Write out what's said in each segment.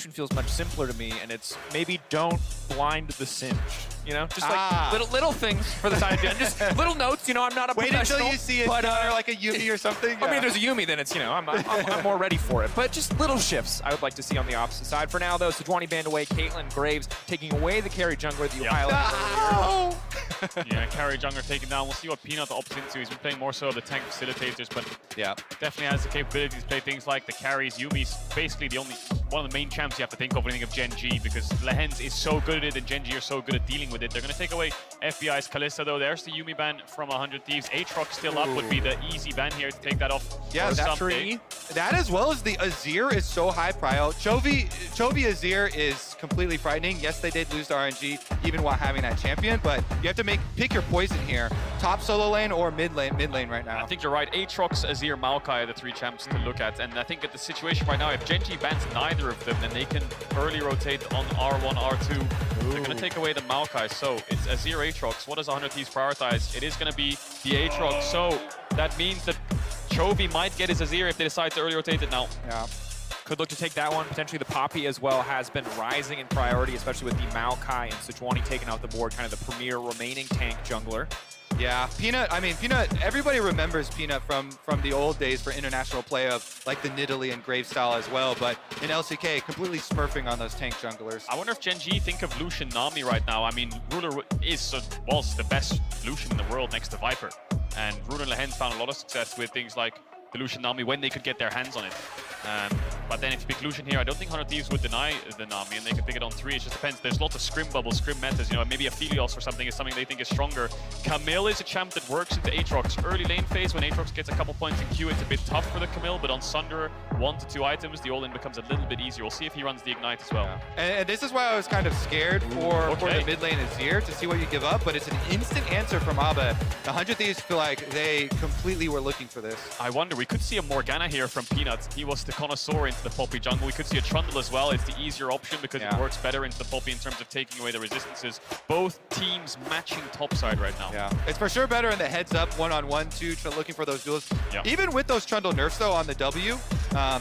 Lucian feels much simpler to me, and it's maybe don't blind the Singe. You know, just like little things for the side of the just little notes. You know, I'm not a Wait professional. until you see it or like a Yuumi or something. I mean, if there's a Yuumi, then it's, you know, I'm more ready for it. But just little shifts I would like to see on the opposite side. For now, though, Sejuani banned away, Caitlyn Graves taking away the carry jungler that you highlighted earlier. Yeah, carry jungler taken down. We'll see what Peanut opts into. He's been playing more so the tank facilitators, but yeah, definitely has the capability to play things like the carries. Yuumi's basically one of the main champs you have to think of when you think of Gen G, because Lehends is so good at it and Gen G are so good at dealing with it. They're going to take away FBI's Kalista, though. There's the Yuumi ban from 100 Thieves. Aatrox still up would be the easy ban here to take that off. Yeah, that as well as the Azir is so high prio. Chovy Azir is completely frightening. Yes, they did lose to RNG even while having that champion, but you have to pick your poison here. Top solo lane or mid lane right now. I think you're right. Aatrox, Azir, Maokai are the three champs to look at, and I think at the situation right now, if Gen G bans neither of them, then they can early rotate on R1, R2. They're going to take away the Maokai, so it's Azir, Aatrox. What does 100 Thieves prioritize? It is going to be the Aatrox, so that means that Chovy might get his Azir if they decide to early rotate it now. Yeah. Could look to take that one. Potentially the Poppy as well has been rising in priority, especially with the Maokai and Sejuani taking out the board, kind of the premier remaining tank jungler. Yeah, Peanut, everybody remembers Peanut from the old days for international play of like the Nidalee and Grave style as well, but in LCK, completely smurfing on those tank junglers. I wonder if Gen G think of Lucian Nami right now. I mean, Ruler was the best Lucian in the world next to Viper, and Ruler and Lehends found a lot of success with things like the Lucian Nami when they could get their hands on it. But then if you pick Lucian here, I don't think 100 Thieves would deny the Nami, and they could pick it on 3. It just depends. There's lots of scrim bubbles, scrim metas, you know, maybe a Philios or something is something they think is stronger. Camille is a champ that works into Aatrox. Early lane phase, when Aatrox gets a couple points in Q, it's a bit tough for the Camille, but on Sunder, 1 to 2 items, the all-in becomes a little bit easier. We'll see if he runs the Ignite as well. Yeah. And this is why I was kind of scared for the mid lane Azir to see what you give up, but it's an instant answer from Abba. The 100 Thieves feel like they completely were looking for this. I wonder, we could see a Morgana here from Peanut. He was the connoisseur into the Poppy jungle. We could see a Trundle as well. It's the easier option because it works better into the Poppy in terms of taking away the resistances. Both teams matching topside right now. Yeah, it's for sure better in the heads-up one-on-one too, looking for those duels. Yeah. Even with those Trundle nerfs though on the W,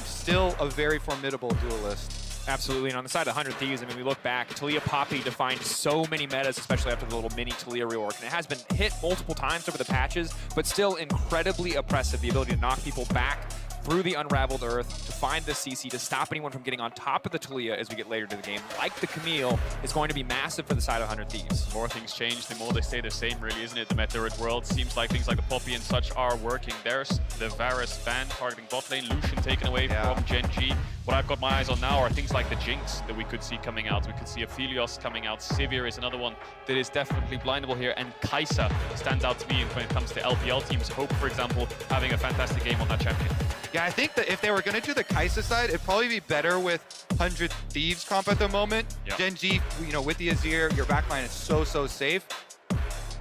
still a very formidable duelist. Absolutely, and on the side of 100 Thieves, I mean, we look back, Taliyah Poppy defined so many metas, especially after the little mini Taliyah rework, and it has been hit multiple times over the patches, but still incredibly oppressive, the ability to knock people back through the Unraveled Earth, to find the CC, to stop anyone from getting on top of the Taliyah as we get later to the game, like the Camille, is going to be massive for the side of 100 Thieves. The more things change, the more they stay the same, really, isn't it? The Meteorit world seems like things like the Poppy and such are working. There's the Varus ban targeting bot lane, Lucian taken away from Gen G. What I've got my eyes on now are things like the Jinx that we could see coming out. We could see a Philios coming out. Sivir is another one that is definitely blindable here, and Kai'Sa stands out to me when it comes to LPL teams. Hope, for example, having a fantastic game on that champion. Yeah, I think that if they were going to do the Kai'Sa side, it'd probably be better with 100 Thieves comp at the moment. Yeah. Gen G, you know, with the Azir, your backline is so safe.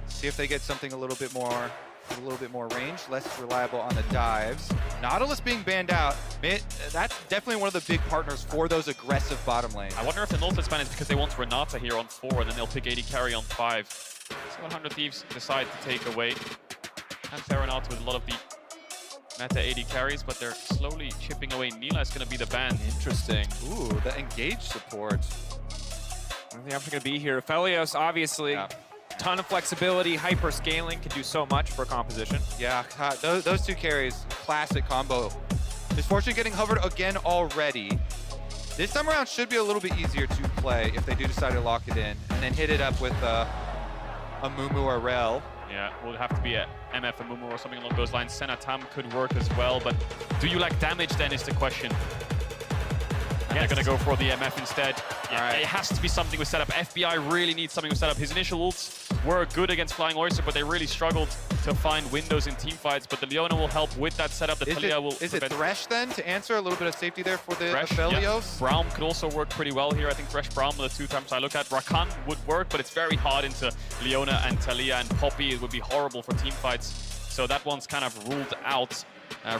See if they get something a little bit more range, less reliable on the dives. Nautilus being banned out, that's definitely one of the big partners for those aggressive bottom lanes. I wonder if the Nautilus ban is because they want Renata here on 4, and then they'll pick AD carry on 5. So 100 Thieves decide to take away Panther Renata with a lot of the meta AD carries, but they're slowly chipping away. Nila is going to be the ban. Interesting. Ooh, the engage support. I think I'm going to be here. Phelios, obviously, ton of flexibility, hyper scaling, can do so much for composition. Yeah, those two carries, classic combo. Misfortune getting hovered again already. This time around should be a little bit easier to play if they do decide to lock it in and then hit it up with a Mumu or Rel. Yeah, will have to be a MF Amumu or something along those lines. Senna Tam could work as well, but do you lack damage then is the question. And they're going to go for the MF instead. Yeah, it has to be something with setup. FBI really needs something with setup. His initial ults were good against Flying Oyster, but they really struggled to find windows in teamfights. But the Leona will help with that setup. The Taliyah will Is it Thresh then to answer a little bit of safety there for the Thresh, Aphelios? Yeah. Braum could also work pretty well here. I think Thresh Braum are the two terms I look at. Rakan would work, but it's very hard into Leona and Taliyah and Poppy. It would be horrible for teamfights. So that one's kind of ruled out.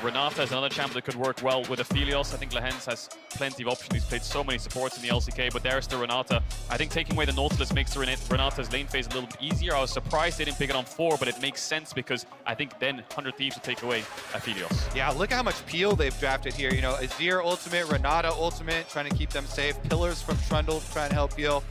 Renata is another champ that could work well with Aphelios. I think Lehens has plenty of options. He's played so many supports in the LCK, but there's the Renata. I think taking away the Nautilus makes Renata's lane phase a little bit easier. I was surprised they didn't pick it on 4, but it makes sense because I think then 100 Thieves will take away Aphelios. Yeah, look at how much peel they've drafted here. You know, Azir ultimate, Renata ultimate, trying to keep them safe. Pillars from Trundle trying to help peel.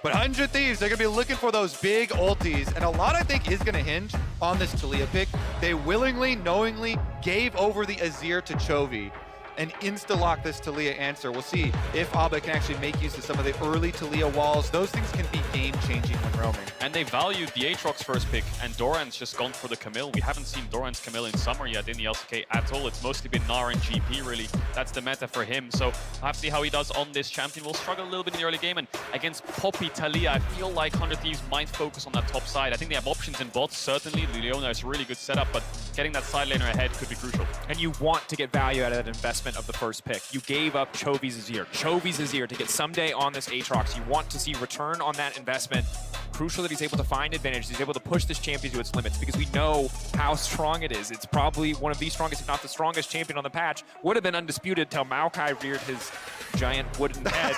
But 100 Thieves, they're going to be looking for those big ultis. And a lot, I think, is going to hinge on this Taliyah pick. They willingly, knowingly gave over the Azir to Chovy and insta-lock this Taliyah answer. We'll see if Abba can actually make use of some of the early Taliyah walls. Those things can be game-changing when roaming. And they valued the Aatrox first pick, and Doran's just gone for the Camille. We haven't seen Doran's Camille in summer yet in the LCK at all. It's mostly been Gnar and GP, really. That's the meta for him. So we'll have to see how he does on this champion. We'll struggle a little bit in the early game, and against Poppy Taliyah, I feel like 100 Thieves might focus on that top side. I think they have options in bots, certainly. Leona is a really good setup, but getting that side laner ahead could be crucial. And you want to get value out of that investment of the first pick. You gave up Chovy's Azir to get someday on this Aatrox. You want to see return on that investment. Crucial that he's able to find advantage. He's able to push this champion to its limits because we know how strong it is. It's probably one of the strongest, if not the strongest champion on the patch. Would have been undisputed till Maokai reared his giant wooden head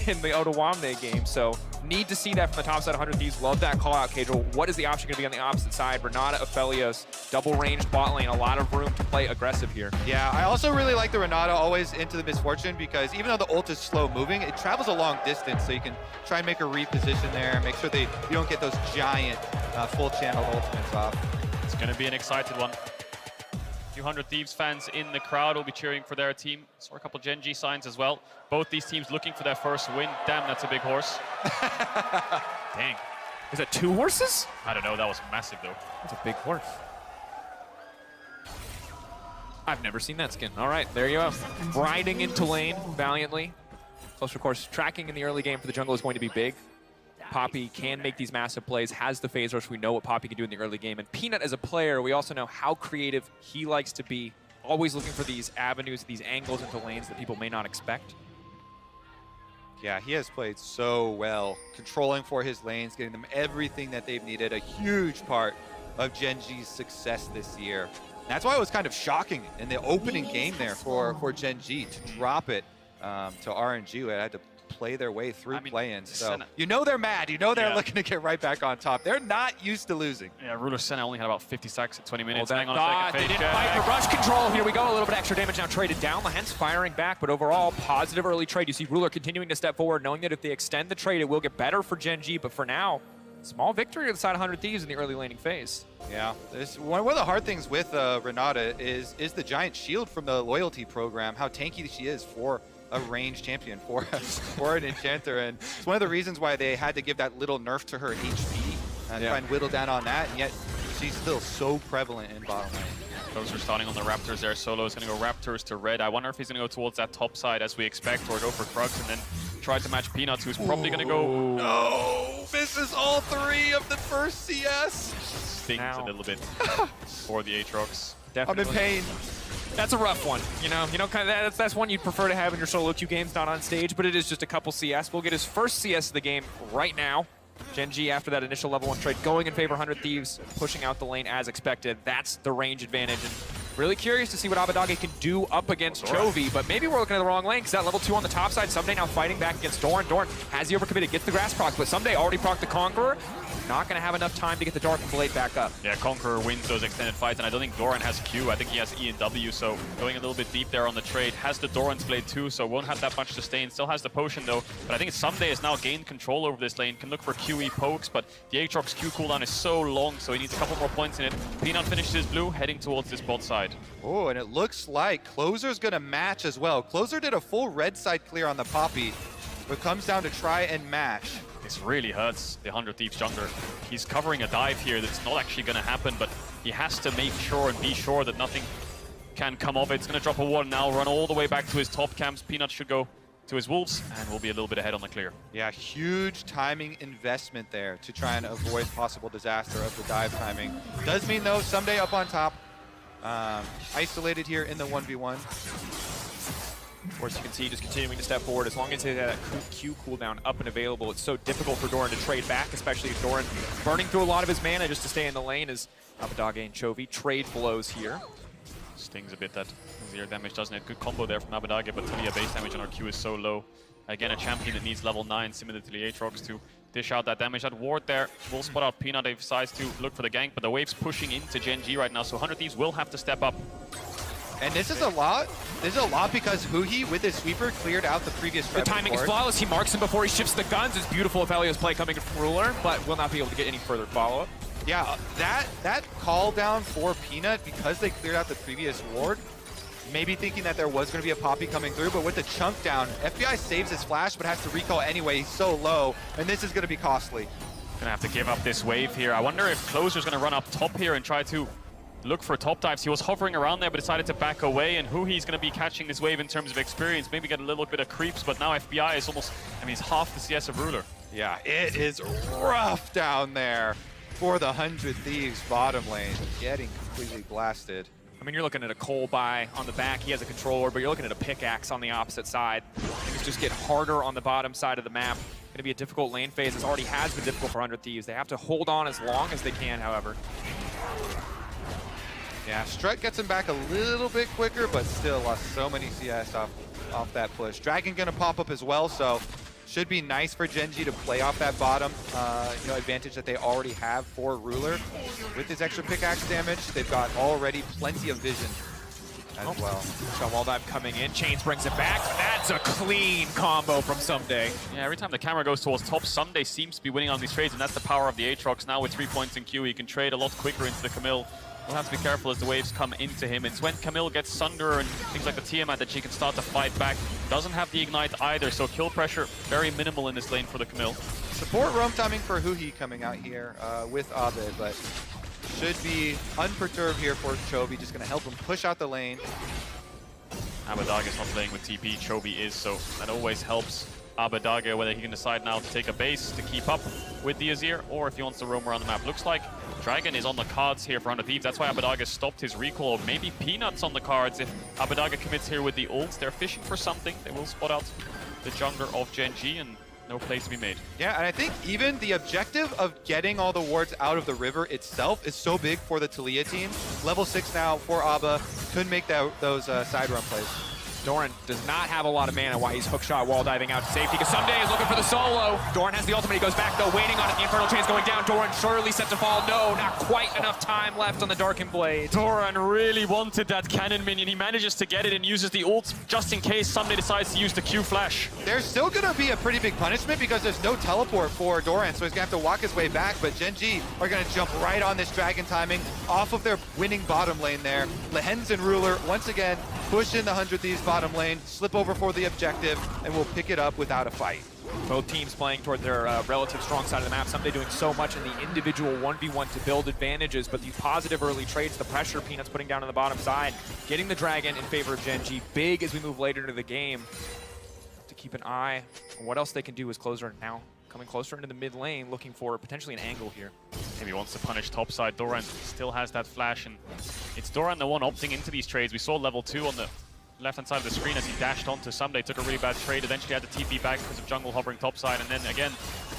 in the Ottawamne game. So need to see that from the top side. 100 Thieves love that call out, Cajal. What is the option going to be on the opposite side? Renata, Aphelios, double range bot lane. A lot of room to play aggressive here. Yeah, I also really like the Renata always into the Misfortune because even though the ult is slow moving, it travels a long distance, so you can try and make a reposition there, make sure you don't get those giant full channel ultimates off. It's going to be an excited one. A few 100 Thieves fans in the crowd will be cheering for their team. Saw a couple Gen G signs as well. Both these teams looking for their first win. Damn, that's a big horse. Dang. Is that 2 horses? I don't know, that was massive though. That's a big horse. I've never seen that skin. All right, there you go. Riding into lane valiantly. Close, of course, tracking in the early game for the jungle is going to be big. Poppy can make these massive plays, has the phase rush. We know what Poppy can do in the early game. And Peanut, as a player, we also know how creative he likes to be, always looking for these avenues, these angles into lanes that people may not expect. Yeah, he has played so well, controlling for his lanes, getting them everything that they've needed. A huge part of Gen G's success this year. That's why it was kind of shocking in the opening game there for Gen G to drop it to RNG, who had to play their way through play-ins. So you know they're mad. You know they're looking to get right back on top. They're not used to losing. Yeah, Ruler Senna only had about 50 seconds at 20 minutes. Hang on a second. They didn't fight the rush control. Here we go. A little bit extra damage now traded down. Lehens firing back, but overall, positive early trade. You see Ruler continuing to step forward, knowing that if they extend the trade, it will get better for Gen G. But for now, small victory on the side of 100 Thieves in the early laning phase. Yeah, one of the hard things with Renata is the giant shield from the loyalty program, how tanky she is for a ranged champion, for an enchanter. And it's one of the reasons why they had to give that little nerf to her HP and try and whittle down on that, and yet she's still so prevalent in bottom lane. Those are starting on the Raptors there. Solo is going to go Raptors to red. I wonder if he's going to go towards that top side as we expect, or go for Krugs and then try to match Peanuts, who's probably going to go... No! This is all 3 of the first CS! Stings a little bit for the Aatrox. Definitely. I'm in pain. That's a rough one. You know, kind of that's one you'd prefer to have in your solo queue games, not on stage, but it is just a couple CS. We'll get his first CS of the game right now. Gen G, after that initial level 1 trade, going in favor of 100 Thieves, pushing out the lane as expected. That's the range advantage. And really curious to see what Abbedagge can do up against Chovy, but maybe we're looking at the wrong lane because that level 2 on the top side, Someday now fighting back against Doran. Doran has he overcommitted, gets the grass proc, but Someday already proc the Conqueror. Not going to have enough time to get the Dark Blade back up. Yeah, Conqueror wins those extended fights, and I don't think Doran has Q. I think he has E and W, so going a little bit deep there on the trade. Has the Doran's Blade too, so won't have that much sustain. Still has the potion though, but I think Someday has now gained control over this lane. Can look for QE pokes, but the Aatrox Q cooldown is so long, so he needs a couple more points in it. Peanut finishes his blue, heading towards this bot side. Oh, and it looks like Closer's going to match as well. Closer did a full red side clear on the Poppy, but comes down to try and match. This really hurts the 100 Thieves jungler. He's covering a dive here that's not actually going to happen, but he has to make sure and be sure that nothing can come of it. It's going to drop a ward now, run all the way back to his top camps. Peanut should go to his wolves, and we'll be a little bit ahead on the clear. Yeah, huge timing investment there to try and avoid possible disaster of the dive timing. Does mean, though, Someday up on top. Isolated here in the 1v1. Of course, you can see just continuing to step forward. As long as he has that Q cooldown up and available, it's so difficult for Doran to trade back, especially if Doran burning through a lot of his mana just to stay in the lane as Abbedagge and Chovy trade blows here. Stings a bit that zero damage, doesn't it? Good combo there from Abbedagge, but Taliyah base damage on our Q is so low. Again, a champion that needs level 9, similar to the Aatrox, to dish out that damage. That ward there will spot out Peanut if he decides to look for the gank, but the wave's pushing into Gen G right now, so 100 Thieves will have to step up. And this is a lot. This is a lot because Huhi, with his sweeper, cleared out the previous The timing is flawless. He marks him before he shifts the guns. It's beautiful if Elio's play coming from Ruler, but will not be able to get any further follow-up. Yeah, that call down for Peanut, because they cleared out the previous ward, maybe thinking that there was going to be a Poppy coming through, but with the chunk down, FBI saves his flash, but has to recall anyway. He's so low, and this is going to be costly. Gonna have to give up this wave here. I wonder if Closer's gonna run up top here and try to look for top dives. He was hovering around there, but decided to back away, and Huhi's gonna be catching this wave in terms of experience, maybe get a little bit of creeps, but now FBI is almost, I mean, he's half the CS of Ruler. Yeah, it is rough down there for the 100 Thieves bottom lane, getting completely blasted. I mean, you're looking at a Cole buy on the back. He has a controller, but you're looking at a pickaxe on the opposite side. Things just get harder on the bottom side of the map. Going to be a difficult lane phase. This already has been difficult for 100 Thieves. They have to hold on as long as they can, however. Yeah, Strut gets him back a little bit quicker, but still lost so many CS off that push. Dragon going to pop up as well, so should be nice for Gen G to play off that bottom advantage that they already have for Ruler. With his extra pickaxe damage, they've got already plenty of vision as well. So wall dive coming in. Chains brings it back. That's a clean combo from Someday. Yeah, every time the camera goes towards top, Someday seems to be winning on these trades, and that's the power of the Aatrox. Now with 3 points in Q, he can trade a lot quicker into the Camille. We'll have to be careful as the waves come into him. It's when Camille gets Sunder and things like the Tiamat that she can start to fight back. Doesn't have the Ignite either, so kill pressure very minimal in this lane for the Camille. Support roam timing for Huhi coming out here with Abed, but should be unperturbed here for Chovy. Just going to help him push out the lane. Abbedagge is not playing with TP, Chovy is, so that always helps Abbedagge, whether he can decide now to take a base to keep up with the Azir, or if he wants to roam around the map. Looks like Dragon is on the cards here for 100 Thieves. That's why Abbedagge stopped his recall. Maybe Peanuts on the cards if Abbedagge commits here with the ults. They're fishing for something. They will spot out the jungler of Gen G, and no plays to be made. Yeah, and I think even the objective of getting all the wards out of the river itself is so big for the Taliyah team. Level 6 now for Abba. Couldn't make those side run plays. Doran does not have a lot of mana while he's hookshot wall diving out to safety, because Someday is looking for the solo. Doran has the ultimate. He goes back, though, waiting on it. The Infernal Chain's going down. Doran surely set to fall. No, not quite enough time left on the Darkened Blade. Doran really wanted that cannon minion. He manages to get it and uses the ult just in case Someday decides to use the Q flash. There's still going to be a pretty big punishment because there's no teleport for Doran, so he's going to have to walk his way back, but Gen G are going to jump right on this Dragon timing off of their winning bottom lane there. Lehens and Ruler, once again, push in the 100 Thieves bottom lane, slip over for the objective, and we'll pick it up without a fight. Both teams playing toward their relative strong side of the map. Someday doing so much in the individual 1v1 to build advantages, but these positive early trades, the pressure Peanuts putting down on the bottom side, getting the Dragon in favor of Gen G big as we move later into the game. Have to keep an eye on what else they can do as Closer now coming closer into the mid lane, looking for potentially an angle here. Maybe he wants to punish topside. Doran still has that flash, and it's Doran the one opting into these trades. We saw level 2 on the left-hand side of the screen as he dashed onto Someday, took a really bad trade, eventually had to TP back because of jungle hovering topside, and then again,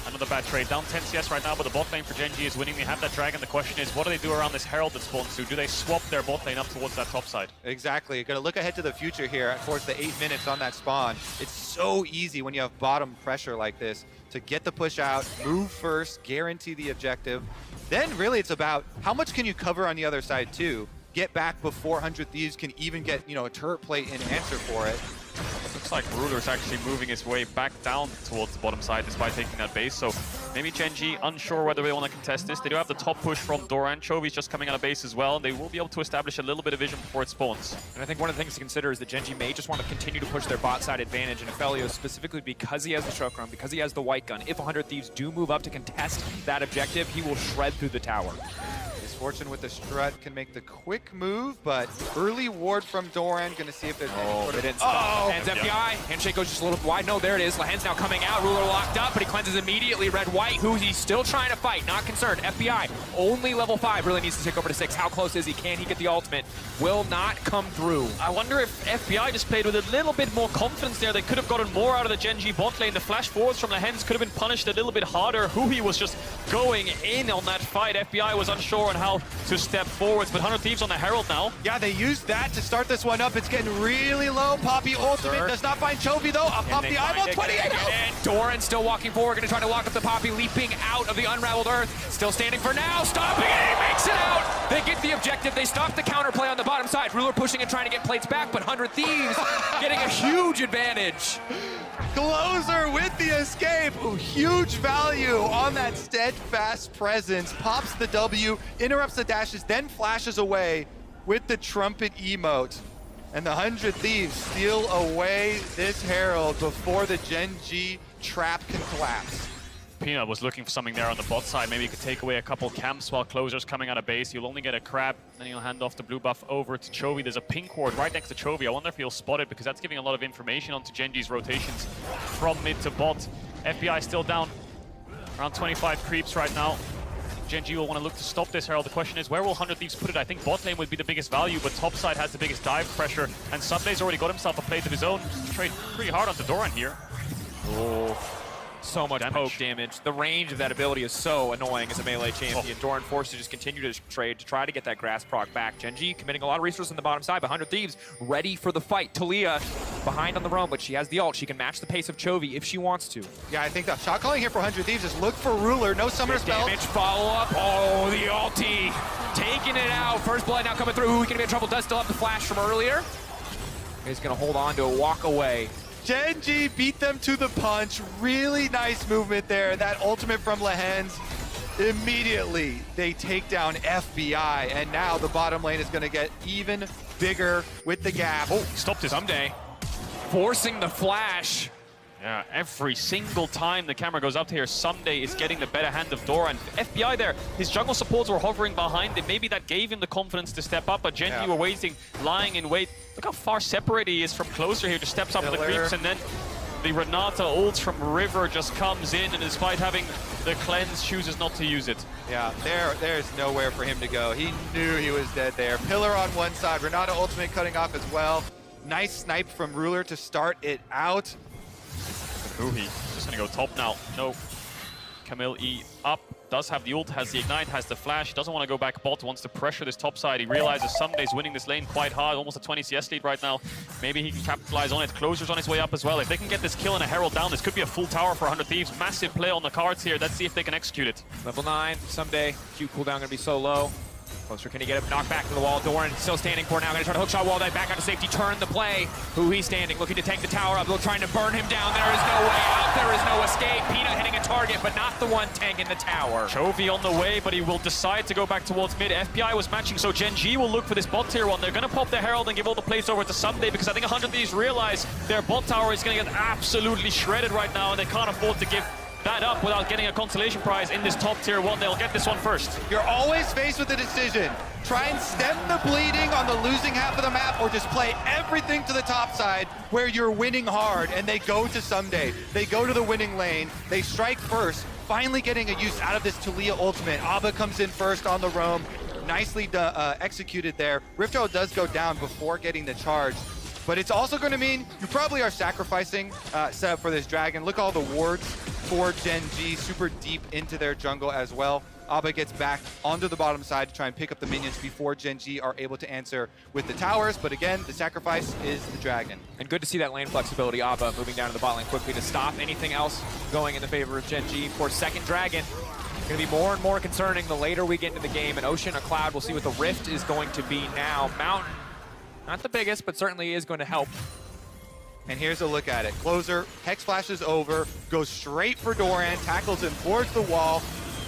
another bad trade. Down 10 CS right now, but the bot lane for Gen G is winning. They have that Dragon. The question is, what do they do around this Herald that spawns to? Do they swap their bot lane up towards that topside? Exactly. You're going to look ahead to the future here towards the 8 minutes on that spawn. It's so easy when you have bottom pressure like this to get the push out, move first, guarantee the objective. Then really it's about how much can you cover on the other side too. Get back before 100 Thieves can even get, a turret plate in answer for it. Looks like Ruler's actually moving his way back down towards the bottom side despite taking that base. So maybe Gen G unsure whether they want to contest this. They do have the top push from Doran. Chovy's just coming out of base as well. They will be able to establish a little bit of vision before it spawns. And I think one of the things to consider is that Gen G may just want to continue to push their bot side advantage, and Aphelios specifically because he has the choke run, because he has the white gun. If 100 Thieves do move up to contest that objective, he will shred through the tower. Fortune with the strut can make the quick move, but early ward from Doran. Going to see if there's any sort of... They didn't stop. Hands FBI. Handshake goes just a little bit wide. No, there it is. Lehen's now coming out. Ruler locked up, but he cleanses immediately. Red-White, who he's still trying to fight. Not concerned. FBI, only level 5. Really needs to take over to 6. How close is he? Can he get the ultimate? Will not come through. I wonder if FBI just played with a little bit more confidence there. They could have gotten more out of the Gen G bot lane. The flash forwards from Lehens could have been punished a little bit harder. Huhi was just going in on that fight. FBI was unsure on how how to step forwards. But 100 Thieves on the Herald now. Yeah, they used that to start this one up. It's getting really low. Poppy ultimate does not find Chovy though. Poppy eyeball 28. Doran still walking forward, gonna try to lock up the Poppy, leaping out of the unraveled earth. Still standing for now, stopping it, he makes it out! They get the objective, they stop the counterplay on the bottom side. Ruler pushing and trying to get plates back, but 100 Thieves getting a huge advantage. Closer with the escape. Ooh, huge value on that steadfast presence. Pops the W, interrupts the dashes, then flashes away with the trumpet emote. And the 100 Thieves steal away this Herald before the Gen G trap can collapse. Peanut was looking for something there on the bot side. Maybe he could take away a couple camps while Closer's coming out of base. You'll only get a crab, then he'll hand off the blue buff over to Chovy. There's a pink ward right next to Chovy. I wonder if he'll spot it, because that's giving a lot of information onto Gen G's rotations from mid to bot. FBI still down around 25 creeps right now. Gen G will want to look to stop this, Herald. The question is, where will 100 Thieves put it? I think bot lane would be the biggest value, but top side has the biggest dive pressure, and Sunday's already got himself a plate of his own. Trade pretty hard onto Doran here. Oh. So much poke damage. The range of that ability is so annoying as a melee champion. Doran forced to just continue to trade to try to get that grass proc back. Gen G committing a lot of resources on the bottom side, but 100 Thieves ready for the fight. Talia behind on the roam, but she has the ult. She can match the pace of Chovy if she wants to. Yeah, I think the shot calling here for 100 Thieves is look for Ruler. No summoner spell. Damage, follow up. Oh, the ulti. Taking it out. First blood now coming through. Who can be in trouble? Does still have the flash from earlier. He's going to hold on to a walk away. Gen G beat them to the punch. Really nice movement there. That ultimate from Lehens. Immediately, they take down FBI, and now the bottom lane is going to get even bigger with the gap. Oh, stopped it Someday. Forcing the flash. Yeah, every single time the camera goes up to here, Someday is getting the better hand of Doran. FBI there, his jungle supports were hovering behind him. Maybe that gave him the confidence to step up, but Gen G were waiting, lying in wait. Look how far separated he is from Closer here. Just steps up with the creeps, and then the Renata ult from River just comes in, and despite having the cleanse, chooses not to use it. Yeah, there's nowhere for him to go. He knew he was dead there. Pillar on one side, Renata ultimate cutting off as well. Nice snipe from Ruler to start it out. Muhi just gonna go top now. No. Camille E up. Does have the ult, has the ignite, has the flash. Doesn't want to go back bot, wants to pressure this top side. He realizes Sunday's winning this lane quite hard. Almost a 20 CS lead right now. Maybe he can capitalize on it. Closer's on his way up as well. If they can get this kill and a Herald down, this could be a full tower for 100 Thieves. Massive play on the cards here. Let's see if they can execute it. Level 9, Someday. Q cooldown gonna be so low. Closer, can he get him knocked back to the wall? Doran still standing for now. Gonna try to hookshot wall dive back out to safety. Turn the play. Who he's standing, looking to tank the tower up. They're trying to burn him down. There is no way out. There is no escape. Peanut hitting a target, but not the one tanking the tower. Chovy on the way, but he will decide to go back towards mid. FBI was matching, so Gen G will look for this bot tier one. They're gonna pop the Herald and give all the plays over to Someday, because I think 100 Thieves realize their bot tower is gonna get absolutely shredded right now, and they can't afford to give that up without getting a consolation prize in this top tier one. They'll get this one first. You're always faced with a decision. Try and stem the bleeding on the losing half of the map, or just play everything to the top side where you're winning hard, and they go to Someday. They go to the winning lane. They strike first, finally getting a use out of this Talia ultimate. Abba comes in first on the roam. Nicely executed there. Rifto does go down before getting the charge. But it's also going to mean you probably are sacrificing setup for this dragon. Look all the wards for Gen G, super deep into their jungle as well. Abba gets back onto the bottom side to try and pick up the minions before Gen G are able to answer with the towers. But again, the sacrifice is the dragon. And good to see that lane flexibility. Abba moving down to the bot lane quickly to stop anything else going in the favor of Gen G. For second dragon, going to be more and more concerning the later we get into the game. An Ocean, a Cloud, we'll see what the Rift is going to be now. Mountain, not the biggest, but certainly is going to help. And here's a look at it. Closer, Hex flashes over, goes straight for Doran, tackles him towards the wall,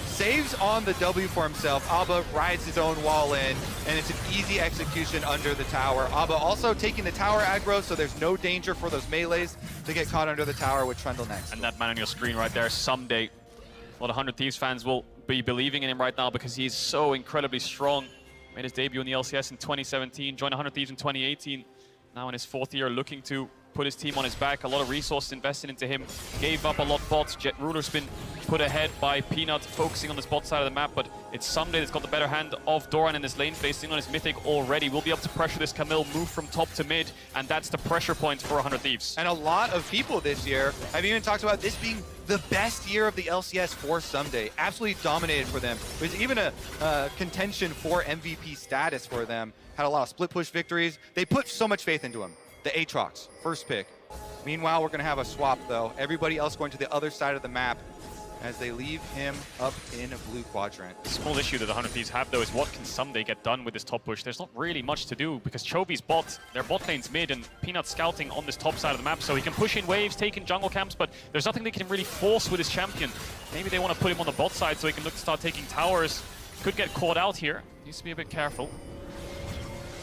saves on the W for himself. Abba rides his own wall in, and it's an easy execution under the tower. Abba also taking the tower aggro, so there's no danger for those melees to get caught under the tower with Trundle next. And that man on your screen right there, Someday. A lot of 100 Thieves fans will be believing in him right now because he's so incredibly strong. Made his debut in the LCS in 2017, joined 100 Thieves in 2018. Now in his 4th year, looking to put his team on his back. A lot of resources invested into him. Gave up a lot of bots. Ruler's been put ahead by Peanut, focusing on this bot side of the map, but It's Someday that's got the better hand of Doran in this lane phase, sitting on his Mythic already. We'll be able to pressure this Camille, move from top to mid, and that's the pressure point for 100 Thieves. And a lot of people this year have even talked about this being the best year of the LCS for Someday. Absolutely dominated for them. There's even a contention for MVP status for them. Had a lot of split push victories. They put so much faith into him. The Aatrox, first pick. Meanwhile, we're going to have a swap, though. Everybody else going to the other side of the map as they leave him up in a blue quadrant. The small issue that the 100 Thieves have, though, is what can Someday get done with this top push? There's not really much to do because Chovy's bot, their bot lane's mid, and Peanut scouting on this top side of the map, so he can push in waves, take in jungle camps, but there's nothing they can really force with his champion. Maybe they want to put him on the bot side so he can look to start taking towers. Could get caught out here. Needs to be a bit careful.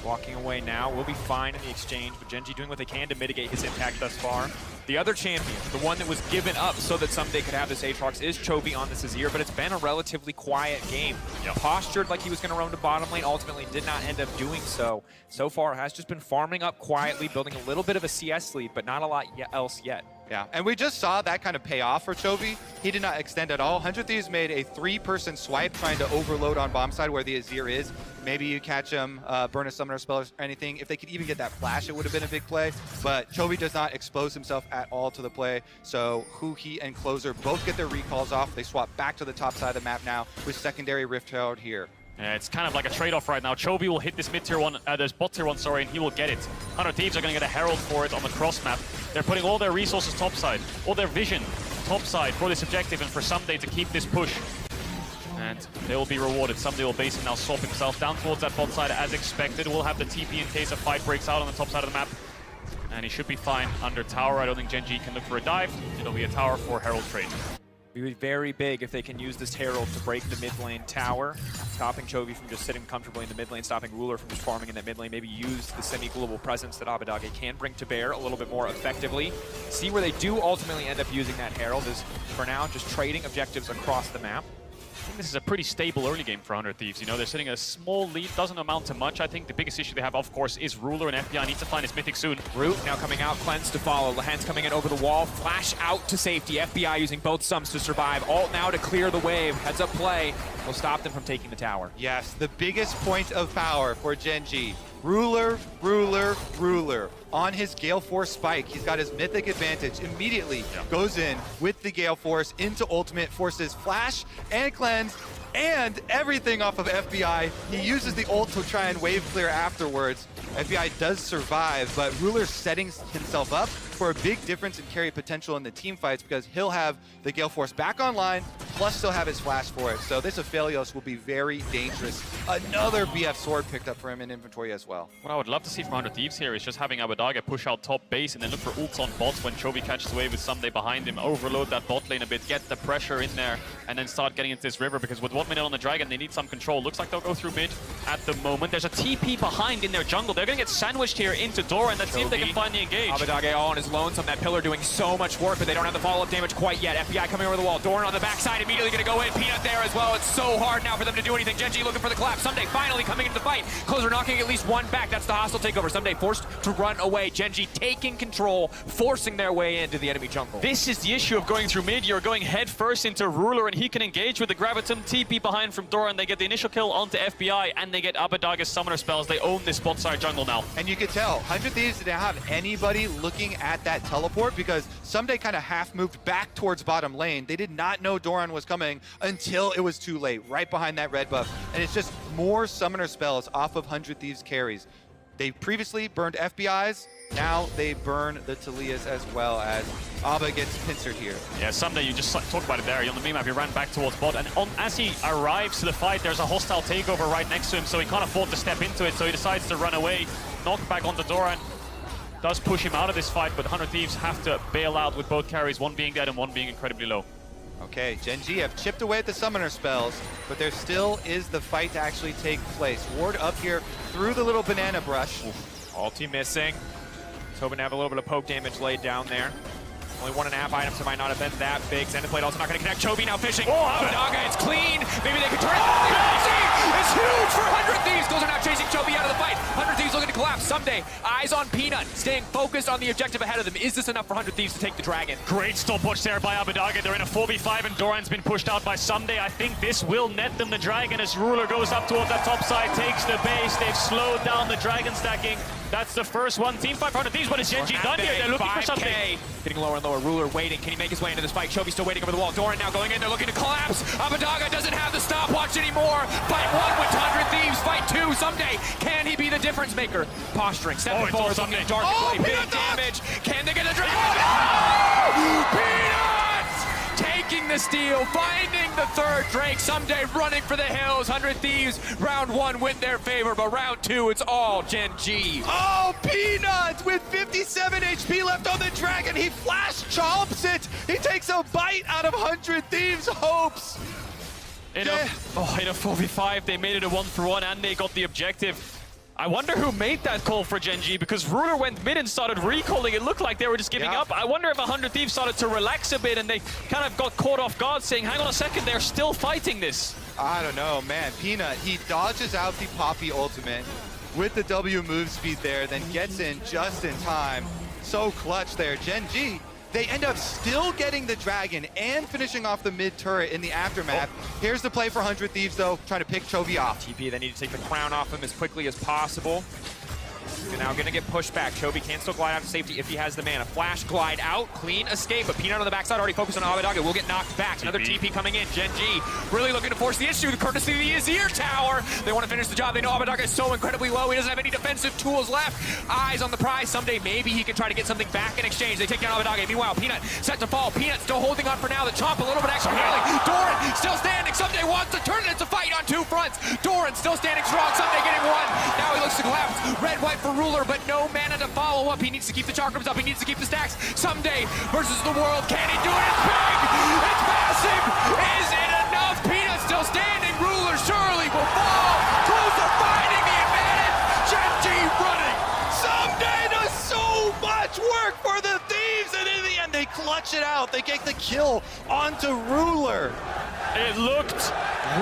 Walking away now, will be fine in the exchange, but Gen G doing what they can to mitigate his impact thus far. The other champion, the one that was given up so that Someday could have this Aatrox, is Chovy on this Azir, but it's been a relatively quiet game. Postured like he was going to roam to bottom lane, ultimately did not end up doing so. So far, has just been farming up quietly, building a little bit of a CS lead, but not a lot else yet. Yeah, and we just saw that kind of pay off for Chovy. He did not extend at all. 100 Thieves made a 3-person swipe trying to overload on bomb side where the Azir is. Maybe you catch him, burn a summoner spell or anything. If they could even get that flash, it would have been a big play. But Chovy does not expose himself at all to the play. So Huhi and Closer both get their recalls off. They swap back to the top side of the map now with secondary Rift Herald here. Yeah, it's kind of like a trade-off right now. Chovy will hit this mid tier one, there's bot tier one, sorry, and he will get it. 100 Thieves are going to get a Herald for it on the cross map. They're putting all their resources topside, all their vision topside for this objective and for Someday to keep this push. And they will be rewarded. Someday will basically now swap himself down towards that bot side as expected. We'll have the TP in case a fight breaks out on the top side of the map. And he should be fine under tower. I don't think Gen G can look for a dive. It'll be a tower for Herald trade. It would be very big if they can use this Herald to break the mid lane tower, stopping Chovy from just sitting comfortably in the mid lane, stopping Ruler from just farming in that mid lane, maybe use the semi-global presence that Abbedagge can bring to bear a little bit more effectively. See where they do ultimately end up using that Herald is, for now, just trading objectives across the map. I think this is a pretty stable early game for 100 Thieves. You know, they're sitting at a small lead, doesn't amount to much. I think the biggest issue they have, of course, is Ruler, and FBI needs to find his Mythic soon. Root now coming out, Cleanse to follow. Lehen's coming in over the wall, flash out to safety. FBI using both sums to survive. Ult now to clear the wave. Heads up play will stop them from taking the tower. Yes, the biggest point of power for Gen G. Ruler, Ruler, Ruler. On his Gale Force spike, he's got his Mythic advantage. Immediately goes in with the Gale Force into ultimate, forces Flash and Cleanse and everything off of FBI. He uses the ult to try and wave clear afterwards. FBI does survive, but Ruler's setting himself up for a big difference in carry potential in the team fights because he'll have the Gale Force back online, plus still have his flash for it. So this Aphelios will be very dangerous. Another BF sword picked up for him in inventory as well. What I would love to see from 100 Thieves here is just having Abbedagge push out top base and then look for ults on bots when Chovy catches away with Someday behind him, overload that bot lane a bit, get the pressure in there, and then start getting into this river because with 1 minute on the Dragon, they need some control. Looks like they'll go through mid at the moment. There's a TP behind in their jungle. They're going to get sandwiched here into Doran. Let's see if they can find the engage. Abbedagge all on his lonesome. That pillar doing so much work, but they don't have the follow-up damage quite yet. FBI coming over the wall. Doran on the backside, immediately going to go in. Peanut there as well. It's so hard now for them to do anything. Gen G looking for the collapse. Someday finally coming into the fight. Closer knocking at least one back. That's the hostile takeover. Someday forced to run away. Gen G taking control, forcing their way into the enemy jungle. This is the issue of going through mid. You're going head first into Ruler, and he can engage with the Gravitum TP behind from Doran. They get the initial kill onto FBI, and they get Abbedagge's summoner spells. They own this bot side jungle now. And you could tell, 100 Thieves didn't have anybody looking at that teleport because Someday kind of half moved back towards bottom lane. They did not know Doran was coming until it was too late, right behind that red buff. And it's just more summoner spells off of 100 Thieves carries. They previously burned FBIs, now they burn the Talias as well as Abba gets pincered here. Yeah, Someday, you just talked about it there. On the minimap, he ran back towards bot, and as he arrives to the fight, there's a hostile takeover right next to him, so he can't afford to step into it, so he decides to run away, knock back onto Doran. Does push him out of this fight, but 100 Thieves have to bail out with both carries, one being dead and one being incredibly low. Okay, Gen G have chipped away at the summoner spells, but there still is the fight to actually take place. Ward up here through the little banana brush. Ulti missing. He's hoping to have a little bit of poke damage laid down there. Only 1.5 items, it might not have been that big. Xenoblade also not going to connect. Chovy now fishing. Abbedagge, it's clean. Maybe they can turn it. It's huge for 100 Thieves. Those are now chasing Chovy out of the fight. 100 Thieves looking to collapse. Someday, eyes on Peanut, staying focused on the objective ahead of them. Is this enough for 100 Thieves to take the Dragon? Great stopwatch there by Abbedagge. They're in a 4v5 and Doran's been pushed out by Someday. I think this will net them the Dragon as Ruler goes up towards that top side, takes the base. They've slowed down the Dragon stacking. That's the first one. Team 500 Thieves, what is Gen G done here? They're looking for something. Getting lower and lower. Ruler waiting. Can he make his way into this fight? Chovy still waiting over the wall. Doran now going in. They're looking to collapse. Abbedagge doesn't have the stopwatch anymore. Fight 1 with 100 Thieves. Fight 2 Someday. Can he be the difference maker? Posturing. Stepping forward. Looking at dark play. Big damage. Can they get the Dragon? Oh! Peanut! Taking the steal. Finding the third Drake. Someday running for the hills. 100 Thieves. Round 1 went their favor, but round 2 it's all Gen G. Oh, Peanut with 57 HP left on the Dragon. He flash chomps it. He takes a bite out of 100 Thieves' hopes. In a 4v5, they made it a 1-for-1 and they got the objective. I wonder who made that call for Gen G, because Ruler went mid and started recalling. It looked like they were just giving up. I wonder if 100 Thieves started to relax a bit and they kind of got caught off guard saying, hang on a second, they're still fighting this. I don't know, man. Peanut, he dodges out the Poppy ultimate with the W move speed there, then gets in just in time. So clutch there. Gen G, they end up still getting the Dragon and finishing off the mid turret in the aftermath. Here's the play for 100 Thieves, though, trying to pick Chovy off. TP, they need to take the crown off him as quickly as possible. They're now going to get pushed back. Chovy can still glide out to safety if he has the mana. Flash, glide out, clean escape, but Peanut on the backside already focused on Abbedagge. Will get knocked back. Another TP coming in. Gen G really looking to force the issue, courtesy of the Azir Tower. They want to finish the job. They know Abbedagge is so incredibly low. He doesn't have any defensive tools left. Eyes on the prize. Someday maybe he can try to get something back in exchange. They take down Abbedagge. Meanwhile, Peanut set to fall. Peanut still holding on for now. The chomp a little bit extra healing. Doran still standing. Someday wants to turn it. It's a fight on 2 fronts. Doran still standing strong. Someday getting 1. Now he looks to collapse. Red, white for Ruler, but no mana to follow up. He needs to keep the chakrams up. He needs to keep the stacks. Someday versus the world. Can he do it? It's big. It's massive. Is it enough? Peanut still standing. Ruler surely will fall. Closer finding the advantage. Gen G running. Someday does so much work for the Thieves, and in the end, they clutch it out. They get the kill onto Ruler. It looked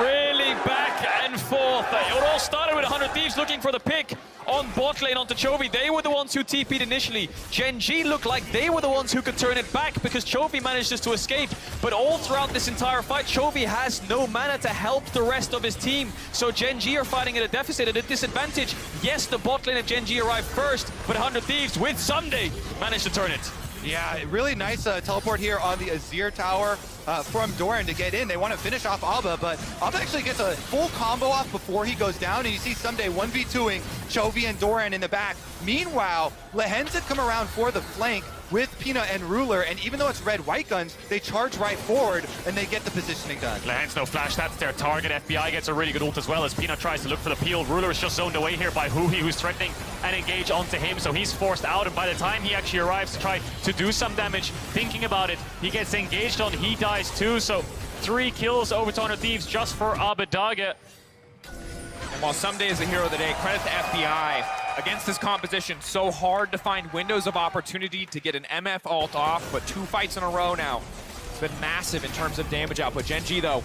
really back and forth. It all started with 100 Thieves looking for the pick on bot lane onto Chovy. They were the ones who TP'd initially. Gen G looked like they were the ones who could turn it back because Chovy managed just to escape. But all throughout this entire fight, Chovy has no mana to help the rest of his team. So Gen G are fighting at a deficit, at a disadvantage. Yes, the bot lane of Gen G arrived first, but 100 Thieves with Someday managed to turn it. Yeah, really nice teleport here on the Azir Tower from Doran to get in. They want to finish off Abba, but Abba actually gets a full combo off before he goes down, and you see Someday 1v2ing Chovy and Doran in the back. Meanwhile, Lehends had come around for the flank with Peanut and Ruler, and even though it's red-white guns, they charge right forward, and they get the positioning done. Lehends no flash, that's their target. FBI gets a really good ult as well as Peanut tries to look for the peel. Ruler is just zoned away here by Huhi, who's threatening and engage onto him, so he's forced out, and by the time he actually arrives to try to do some damage, thinking about it, he gets engaged on, he dies too, so 3 kills over to 100 Thieves just for Abbedagge. And while Someday is the hero of the day, credit to FBI. Against this composition, so hard to find windows of opportunity to get an MF ult off, but 2 fights in a row now. It's been massive in terms of damage output. Gen G, though,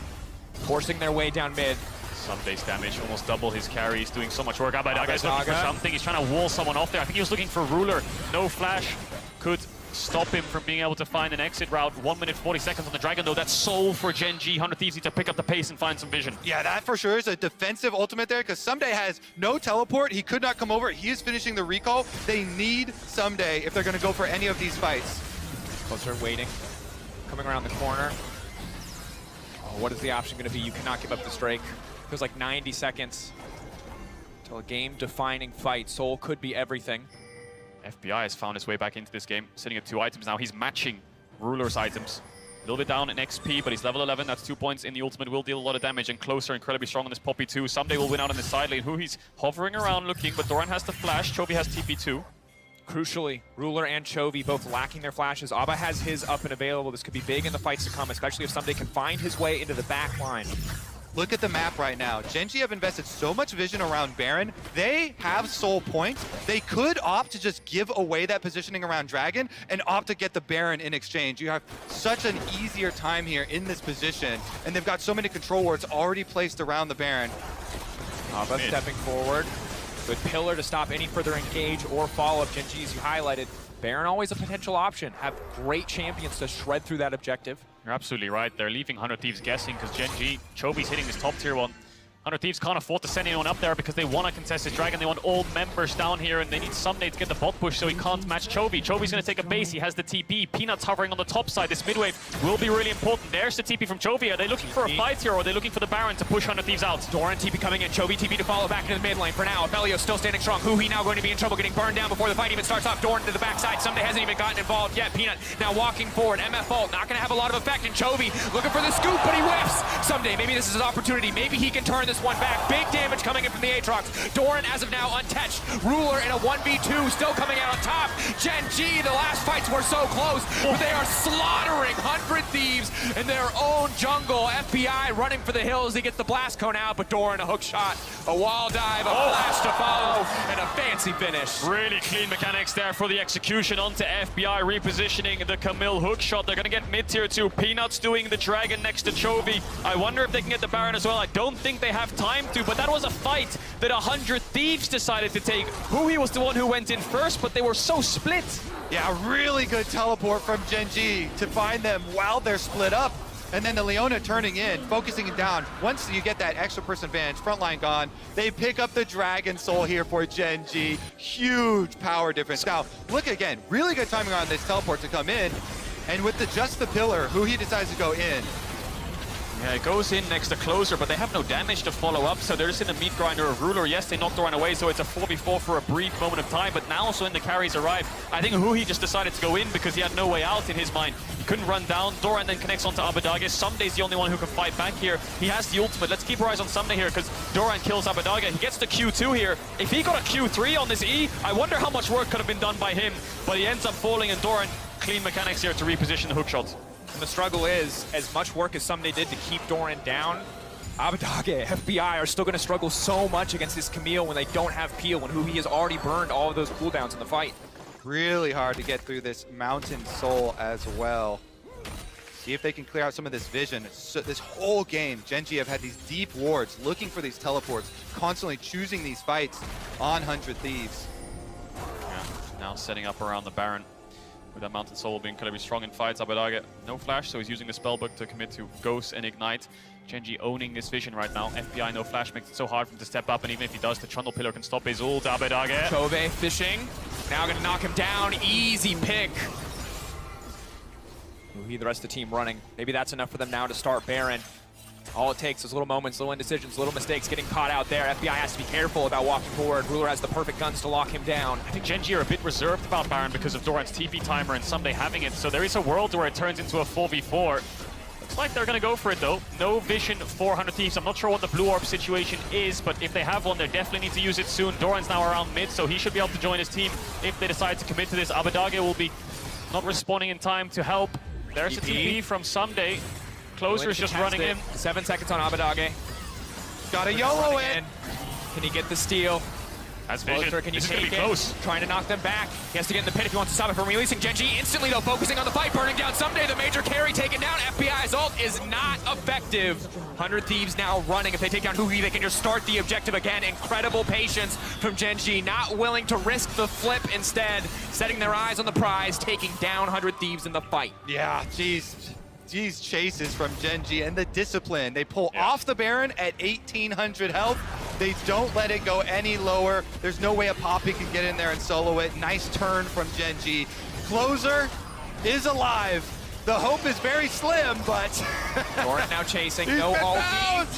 forcing their way down mid. Someday's damage, almost double his carry. He's doing so much work. Abbedagge is looking for something. He's trying to wall someone off there. I think he was looking for Ruler. No flash could stop him from being able to find an exit route. 1 minute 40 seconds on the Dragon, though. That's soul for Gen G. 100 Thieves need to pick up the pace and find some vision. Yeah, that for sure is a defensive ultimate there, because Someday has no teleport. He could not come over. He is finishing the recall. They need Someday if they're going to go for any of these fights. Closer, waiting. Coming around the corner. Oh, what is the option going to be? You cannot give up this Drake. Feels like 90 seconds until a game-defining fight. Soul could be everything. FBI has found his way back into this game, sitting at 2 items now. He's matching Ruler's items. A little bit down in XP, but he's level 11. That's 2 points in the ultimate. Will deal a lot of damage, and Closer incredibly strong on this Poppy too. Someday will win out on the side lane. He's hovering around looking, but Doran has the flash. Chovy has TP too. Crucially, Ruler and Chovy both lacking their flashes. Abba has his up and available. This could be big in the fights to come, especially if Someday can find his way into the back line. look at the map right now. Gen G have invested so much vision around Baron. They have soul points. They could opt to just give away that positioning around Dragon and opt to get the Baron in exchange. You have such an easier time here in this position, and they've got so many control wards already placed around the Baron. Abba stepping forward. Good pillar to stop any further engage or follow-up. Gen G, as you highlighted, Baron always a potential option. Have great champions to shred through that objective. You're absolutely right. They're leaving 100 Thieves guessing because Gen G, Chovy's hitting this top tier one. 100 Thieves can't afford to send anyone up there because they want to contest this Dragon. They want all members down here, and they need Ssumday to get the bot push so he can't match Chovy. Chovy's going to take a base. He has the TP. Peanuts hovering on the top side. This mid wave will be really important. There's the TP from Chovy. Are they looking for a fight here, or are they looking for the Baron to push 100 Thieves out? Doran TP coming in. Chovy TP to follow back into the mid lane. For now, Aphelios still standing strong. Huhi now going to be in trouble, getting burned down before the fight even starts off. Doran to the backside. Ssumday hasn't even gotten involved yet. Peanut now walking forward. MF ult not going to have a lot of effect. And Chovy looking for the scoop, but he whiffs. Ssumday, maybe this is his opportunity. Maybe he can turn this one back. Big damage coming in from the Aatrox. Doran, as of now, untouched. Ruler in a 1v2, still coming out on top. Gen G, the last fights were so close, but they are slaughtering 100 Thieves in their own jungle. FBI running for the hills. He gets the blast cone out, but Doran, a hook shot, a wall dive, a flash to follow, and a fancy finish. Really clean mechanics there for the execution onto FBI, repositioning the Camille hook shot. They're going to get mid-tier 2. Peanuts doing the Dragon next to Chovy. I wonder if they can get the Baron as well. I don't think they have time to, but that was a fight that 100 Thieves decided to take. Huhi was the one who went in first, but they were so split. Yeah, really good teleport from Gen G to find them while they're split up. And then the Leona turning in, focusing it down. Once you get that extra person advantage, frontline gone, they pick up the Dragon Soul here for Gen G. Huge power difference. Now, look again, really good timing on this teleport to come in. And with just the pillar, Huhi decides to go in. Yeah, it goes in next to Closer, but they have no damage to follow up, so they're just in the meat grinder of Ruler. Yes, they knocked Doran away, so it's a 4v4 for a brief moment of time, but now also when the carries arrive, I think Huhi just decided to go in because he had no way out in his mind. He couldn't run down. Doran then connects onto Abbedagge. Ssumday's the only one who can fight back here. He has the ultimate. Let's keep our eyes on Ssumday here because Doran kills Abbedagge. He gets the Q2 here. If he got a Q3 on this E, I wonder how much work could have been done by him, but he ends up falling, and Doran, clean mechanics here to reposition the hook shots. And the struggle is, as much work as Ssumday did to keep Doran down, Abbedagge, FBI are still going to struggle so much against this Camille when they don't have Peel, when Huhi has already burned all of those cooldowns in the fight. Really hard to get through this Mountain Soul as well. See if they can clear out some of this vision. So this whole game, Gen G have had these deep wards, looking for these teleports, constantly choosing these fights on 100 Thieves. Yeah, now setting up around the Baron. With that Mountain Soul being incredibly strong in fights, Abbedagge no flash, so he's using the spellbook to commit to Ghost and Ignite. Gen G owning this vision right now. FBI no flash makes it so hard for him to step up, and even if he does, the Trundle Pillar can stop his ult. Abbedagge. Chovy fishing, now going to knock him down. Easy pick. Huhi, the rest of the team running. Maybe that's enough for them now to start Baron. All it takes is little moments, little indecisions, little mistakes getting caught out there. FBI has to be careful about walking forward. Ruler has the perfect guns to lock him down. I think Gen G are a bit reserved about Baron because of Doran's TP timer and Ssumday having it, so there is a world where it turns into a 4v4. Looks like they're going to go for it though. No vision, 400 Thieves. I'm not sure what the blue orb situation is, but if they have one, they definitely need to use it soon. Doran's now around mid, so he should be able to join his team if they decide to commit to this. Abbedagge will be not responding in time to help. There's a TP from Ssumday. Closer is just running in. 7 seconds on Abbedagge. Got a YOLO in. Can he get the steal? That's vision. Closer, can you this is going take to be close. Trying to knock them back. He has to get in the pit if he wants to stop it from releasing. Gen G instantly, though, focusing on the fight, burning down Ssumday. The major carry taken down. FBI's ult is not effective. 100 Thieves now running. If they take down Huhi, they can just start the objective again. Incredible patience from Gen G, not willing to risk the flip, instead setting their eyes on the prize, taking down 100 Thieves in the fight. Yeah, geez. These chases from Gen G and the discipline. They pull off the Baron at 1800 health. They don't let it go any lower. There's no way a Poppy can get in there and solo it. Nice turn from Gen G. Closer is alive. The hope is very slim, but... Doran now chasing, no ult.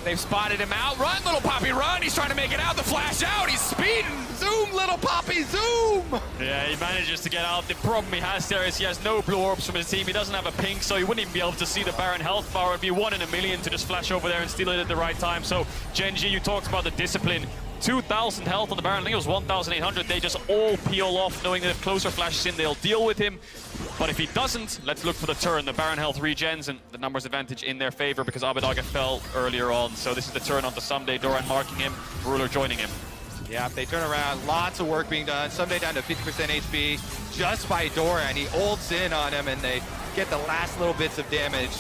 They've spotted him out. Run, little Poppy, run! He's trying to make it out. The flash out. He's speeding. Zoom, little Poppy, zoom! Yeah, he manages to get out. The problem he has there is he has no blue orbs from his team. He doesn't have a pink, so he wouldn't even be able to see the Baron health bar. It'd be 1 in a million to just flash over there and steal it at the right time. So, Gen G, you talked about the discipline. 2,000 health on the Baron. I think it was 1,800. They just all peel off, knowing that if Closer flashes in, they'll deal with him. But if he doesn't, let's look for the turn. The Baron health regens and the numbers advantage in their favor because Abbedagge fell earlier on. So this is the turn onto Someday. Doran marking him, Ruler joining him. Yeah, if they turn around, lots of work being done. Someday down to 50% HP just by Doran. He ults in on him and they get the last little bits of damage.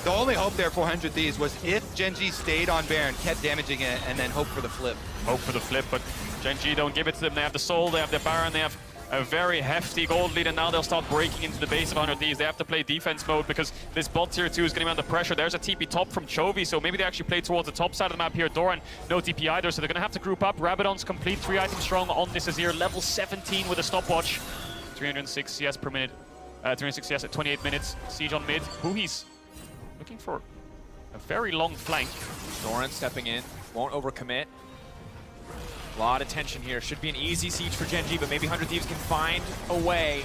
The only hope there for 100 Thieves was if Gen G stayed on Baron, kept damaging it, and then hope for the flip. Hope for the flip, but Gen G don't give it to them. They have the Soul, they have the Baron, they have a very hefty gold lead, and now they'll start breaking into the base of 100 Thieves. They have to play defense mode because this bot tier 2 is getting under pressure. There's a TP top from Chovy, so maybe they actually play towards the top side of the map here. Doran, no TP either, so they're going to have to group up. Rabadon's complete, 3 items strong on this Azir, level 17 with a stopwatch. 306 CS per minute, 306 CS at 28 minutes. Siege on mid. Huhi's looking for a very long flank. Doran stepping in, won't overcommit. A lot of tension here. Should be an easy siege for Gen G, but maybe 100 Thieves can find a way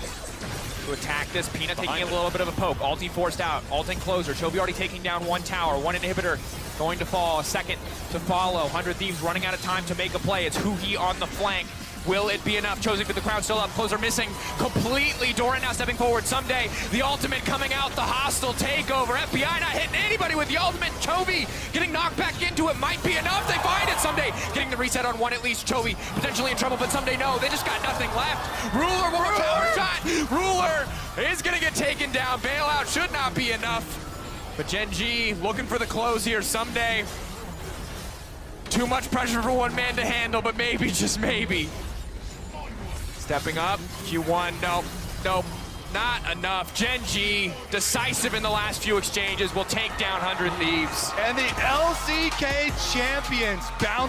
to attack this. Peanut taking a little bit of a poke. Ulti forced out. Ulting closer. Chovy already taking down 1 tower. 1 inhibitor going to fall. A second to follow. 100 Thieves running out of time to make a play. It's Huhi on the flank. Will it be enough? Chosen for the crowd still up. Closer missing completely. Doran now stepping forward. Someday the ultimate coming out. The hostile takeover. FBI not hitting anybody with the ultimate. Chovy getting knocked back into it. Might be enough. They find it. Someday getting the reset on 1 at least. Chovy potentially in trouble, but Someday no. They just got nothing left. Ruler, one more tower shot. Ruler is going to get taken down. Bailout should not be enough. But Gen G looking for the close here. Someday. Too much pressure for one man to handle, but maybe, just maybe. Stepping up, Q1, nope, not enough. Gen G, decisive in the last few exchanges, will take down 100 Thieves. And the LCK champions bounce